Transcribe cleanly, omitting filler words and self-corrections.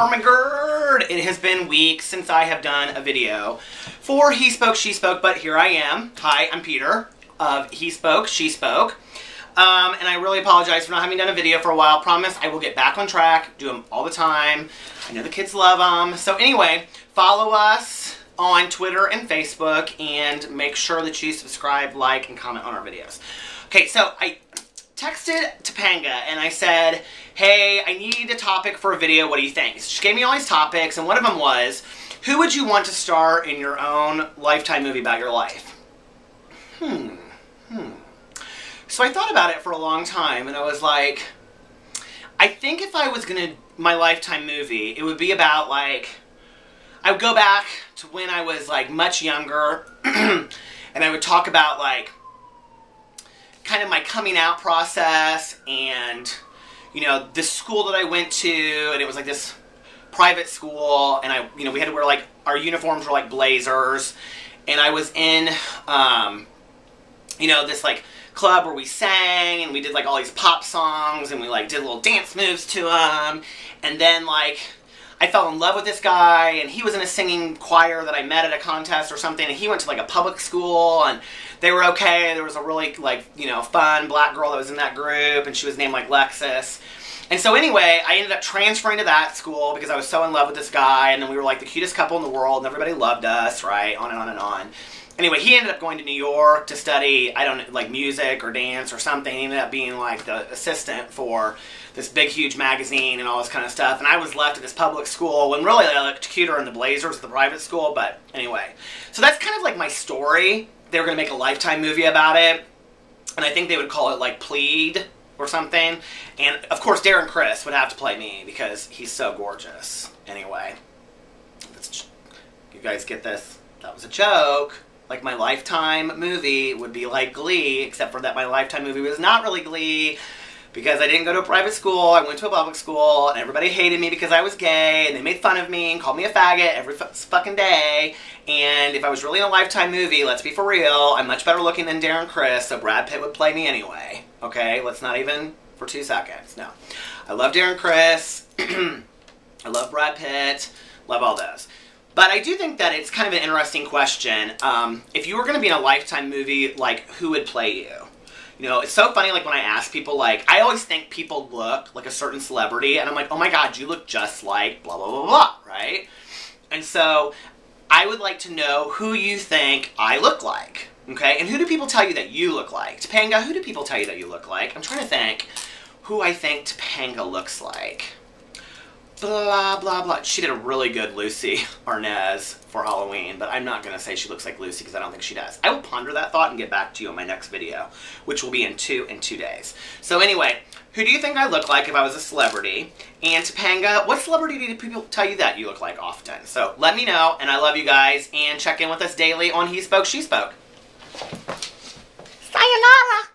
Oh my god! It has been weeks since I have done a video for He Spoke, She Spoke, but here I am. Hi, I'm Peter of He Spoke, She Spoke. And I really apologize for not having done a video for a while. Promise I will get back on track, do them all the time. I know the kids love them. So anyway, follow us on Twitter and Facebook and make sure that you subscribe, like, and comment on our videos. Okay, so I texted Topanga and I said, hey, I need a topic for a video, what do you think? So she gave me all these topics, and one of them was, who would you want to star in your own Lifetime movie about your life? So I thought about it for a long time, and I was like, I think if I was gonna, my Lifetime movie, it would be about, like, I would go back to when I was, like, much younger, and I would talk about, like, kind of my coming out process, and, you know, the school that I went to, and it was like this private school, and we had to wear, like, our uniforms were like blazers, and I was in, this, like, club where we sang, and we did, like, all these pop songs, and we, like, did little dance moves to them, and then, like, I fell in love with this guy, and he was in a singing choir that I met at a contest or something, and he went to, like, a public school, and they were okay. There was a really, like, fun black girl that was in that group, and she was named, like, Lexus. And so anyway, I ended up transferring to that school because I was so in love with this guy, and then we were, like, the cutest couple in the world, and everybody loved us, right? On and on and on. Anyway, he ended up going to New York to study, I don't know, like, music or dance or something. He ended up being, like, the assistant for this big, huge magazine and all this kind of stuff. And I was left at this public school when really I looked cuter in the blazers at the private school. But anyway, so that's kind of like my story. They were going to make a Lifetime movie about it. And I think they would call it, like, Plead or something. And, of course, Darren Criss would have to play me because he's so gorgeous. Anyway, you guys get this? That was a joke. Like, my Lifetime movie would be like Glee, except for that my Lifetime movie was not really Glee, because I didn't go to a private school, I went to a public school, and everybody hated me because I was gay, and they made fun of me and called me a faggot every fucking day. And if I was really in a Lifetime movie, let's be for real, I'm much better looking than Darren Criss, so Brad Pitt would play me anyway. Okay? Let's not even for 2 seconds. No. I love Darren Criss. I love Brad Pitt. Love all those. But I do think that it's kind of an interesting question. If you were going to be in a Lifetime movie, like, who would play you? You know, it's so funny, like, when I ask people, like, I always think people look like a certain celebrity, and I'm like, oh my god, you look just like blah, blah, blah, blah, right? And so, I would like to know who you think I look like, okay? And who do people tell you that you look like? Topanga, who do people tell you that you look like? I'm trying to think who I think Topanga looks like. Blah, blah, blah. She did a really good Lucy Arnaz for Halloween, but I'm not going to say she looks like Lucy because I don't think she does. I will ponder that thought and get back to you on my next video, which will be in 2 days. So anyway, who do you think I look like if I was a celebrity? And Topanga, what celebrity do people tell you that you look like often? So let me know, and I love you guys, and check in with us daily on He Spoke, She Spoke. Sayonara!